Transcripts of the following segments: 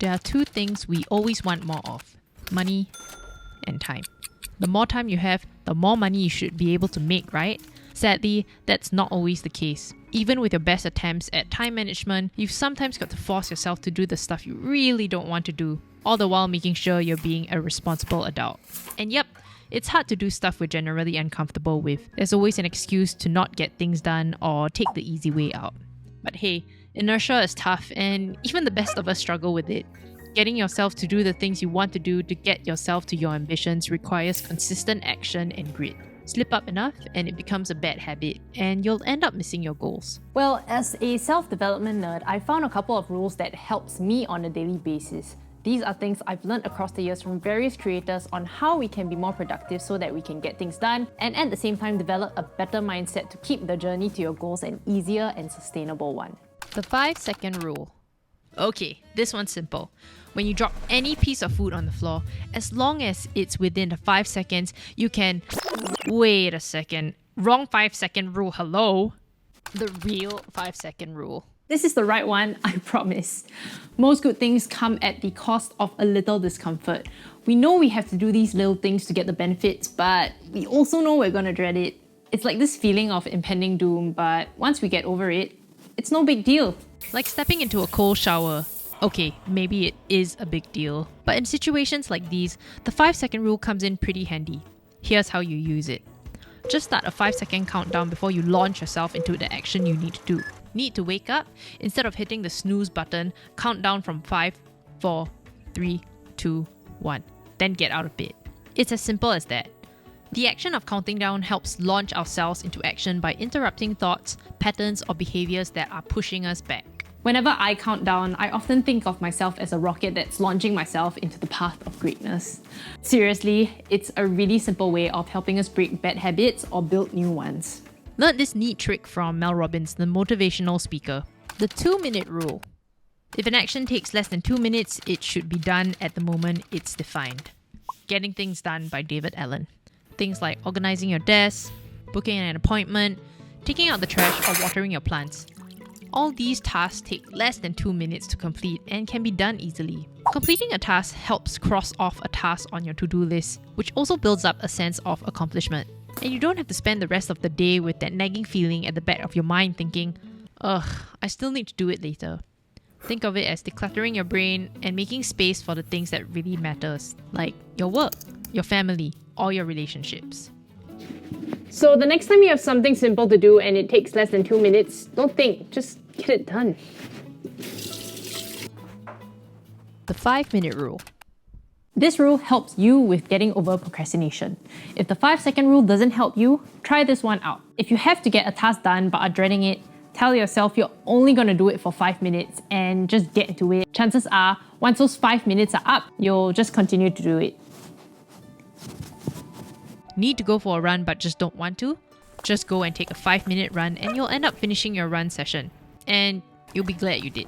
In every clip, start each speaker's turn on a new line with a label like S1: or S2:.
S1: There are two things we always want more of: money and time. The more time you have, the more money you should be able to make, right? Sadly, that's not always the case. Even with your best attempts at time management, you've sometimes got to force yourself to do the stuff you really don't want to do, all the while making sure you're being a responsible adult. And yep, it's hard to do stuff we're generally uncomfortable with. There's always an excuse to not get things done or take the easy way out. But hey, inertia is tough, and even the best of us struggle with it. Getting yourself to do the things you want to do to get yourself to your ambitions requires consistent action and grit. Slip up enough and it becomes a bad habit, and you'll end up missing your goals.
S2: Well, as a self-development nerd, I found a couple of rules that helps me on a daily basis. These are things I've learned across the years from various creators on how we can be more productive so that we can get things done, and at the same time develop a better mindset to keep the journey to your goals an easier and sustainable one.
S1: The 5-second rule. Okay, this one's simple. When you drop any piece of food on the floor, as long as it's within the 5 seconds, you can... Wait a second. Wrong 5-second rule, hello? The real 5-second rule.
S2: This is the right one, I promise. Most good things come at the cost of a little discomfort. We know we have to do these little things to get the benefits, but we also know we're gonna dread it. It's like this feeling of impending doom, but once we get over it, it's no big deal.
S1: Like stepping into a cold shower. Okay, maybe it is a big deal. But in situations like these, the 5-second rule comes in pretty handy. Here's how you use it. Just start a 5-second countdown before you launch yourself into the action you need to do. Need to wake up? Instead of hitting the snooze button, count down from 5, 4, 3, 2, 1. Then get out of bed. It's as simple as that. The action of counting down helps launch ourselves into action by interrupting thoughts, patterns, or behaviors that are pushing us back.
S2: Whenever I count down, I often think of myself as a rocket that's launching myself into the path of greatness. Seriously, it's a really simple way of helping us break bad habits or build new ones.
S1: Learn this neat trick from Mel Robbins, the motivational speaker. The 2-minute rule. If an action takes less than 2 minutes, it should be done at the moment it's defined. Getting Things Done by David Allen. Things like organizing your desk, booking an appointment, taking out the trash, or watering your plants. All these tasks take less than 2 minutes to complete and can be done easily. Completing a task helps cross off a task on your to-do list, which also builds up a sense of accomplishment. And you don't have to spend the rest of the day with that nagging feeling at the back of your mind thinking, ugh, I still need to do it later. Think of it as decluttering your brain and making space for the things that really matters, like your work, your family, or your relationships.
S2: So the next time you have something simple to do and it takes less than 2 minutes, don't think, just get it done.
S1: The 5-minute rule.
S2: This rule helps you with getting over procrastination. If the 5-second rule doesn't help you, try this one out. If you have to get a task done but are dreading it, tell yourself you're only going to do it for 5 minutes and just get into it. Chances are, once those 5 minutes are up, you'll just continue to do it.
S1: Need to go for a run but just don't want to? Just go and take a 5-minute run and you'll end up finishing your run session. And you'll be glad you did.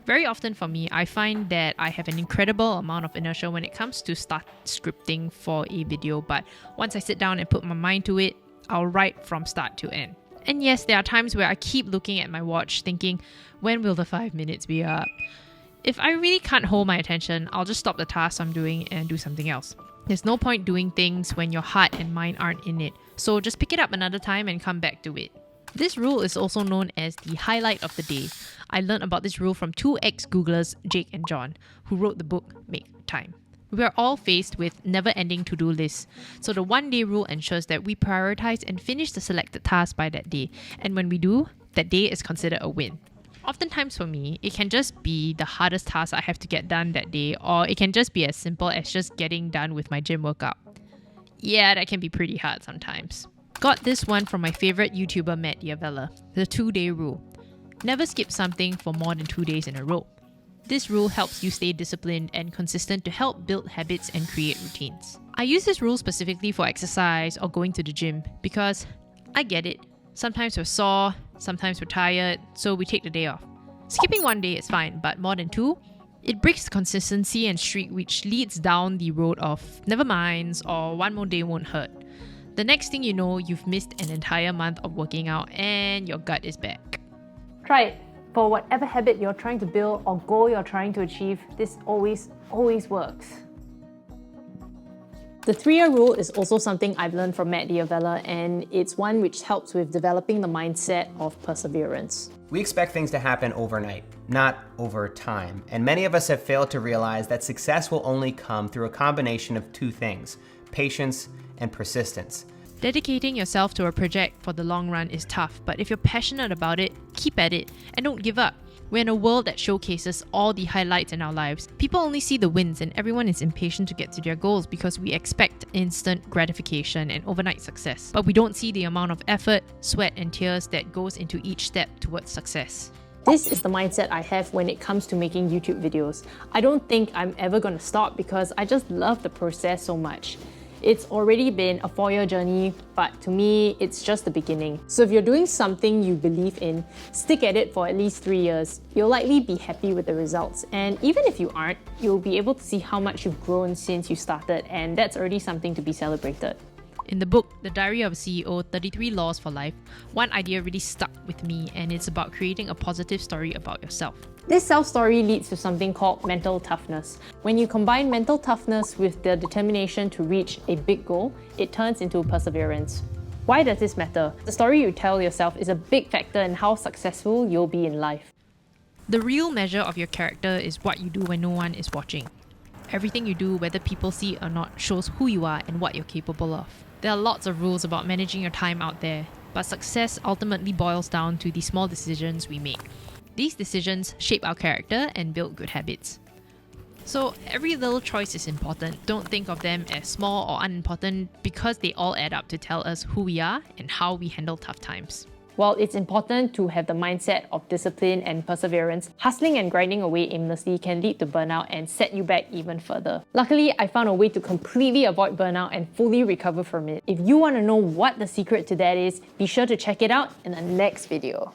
S1: Very often for me, I find that I have an incredible amount of inertia when it comes to start scripting for a video, but once I sit down and put my mind to it, I'll write from start to end. And yes, there are times where I keep looking at my watch thinking, when will the 5 minutes be up? If I really can't hold my attention, I'll just stop the task I'm doing and do something else. There's no point doing things when your heart and mind aren't in it, so just pick it up another time and come back to it. This rule is also known as the highlight of the day. I learned about this rule from two ex-Googlers, Jake and John, who wrote the book Make Time. We are all faced with never-ending to-do lists, so the one-day rule ensures that we prioritize and finish the selected task by that day, and when we do, that day is considered a win. Oftentimes for me, it can just be the hardest task I have to get done that day, or it can just be as simple as just getting done with my gym workout. Yeah, that can be pretty hard sometimes. Got this one from my favorite YouTuber Matt Diavella, the 2-day rule. Never skip something for more than 2 days in a row. This rule helps you stay disciplined and consistent to help build habits and create routines. I use this rule specifically for exercise or going to the gym because I get it. Sometimes we're sore, sometimes we're tired, so we take the day off. Skipping 1 day is fine, but more than 2, it breaks the consistency and streak, which leads down the road of never minds or 1 more day won't hurt. The next thing you know, you've missed an entire month of working out and your gut is back.
S2: Try it. For whatever habit you're trying to build or goal you're trying to achieve, this always works. The 3-year rule is also something I've learned from Matt Diavella, and it's one which helps with developing the mindset of perseverance.
S3: We expect things to happen overnight, not over time. And many of us have failed to realize that success will only come through a combination of 2 things, patience and persistence.
S1: Dedicating yourself to a project for the long run is tough, but if you're passionate about it, keep at it and don't give up. We're in a world that showcases all the highlights in our lives. People only see the wins, and everyone is impatient to get to their goals because we expect instant gratification and overnight success. But we don't see the amount of effort, sweat, and tears that goes into each step towards success.
S2: This is the mindset I have when it comes to making YouTube videos. I don't think I'm ever gonna stop because I just love the process so much. It's already been a 4-year journey, but to me, it's just the beginning. So if you're doing something you believe in, stick at it for at least 3 years. You'll likely be happy with the results. And even if you aren't, you'll be able to see how much you've grown since you started, and that's already something to be celebrated.
S1: In the book, The Diary of a CEO, 33 Laws for Life, one idea really stuck with me, and it's about creating a positive story about yourself.
S2: This self-story leads to something called mental toughness. When you combine mental toughness with the determination to reach a big goal, it turns into perseverance. Why does this matter? The story you tell yourself is a big factor in how successful you'll be in life.
S1: The real measure of your character is what you do when no one is watching. Everything you do, whether people see it or not, shows who you are and what you're capable of. There are lots of rules about managing your time out there, but success ultimately boils down to the small decisions we make. These decisions shape our character and build good habits. So every little choice is important. Don't think of them as small or unimportant because they all add up to tell us who we are and how we handle tough times.
S2: While it's important to have the mindset of discipline and perseverance, hustling and grinding away aimlessly can lead to burnout and set you back even further. Luckily, I found a way to completely avoid burnout and fully recover from it. If you want to know what the secret to that is, be sure to check it out in the next video.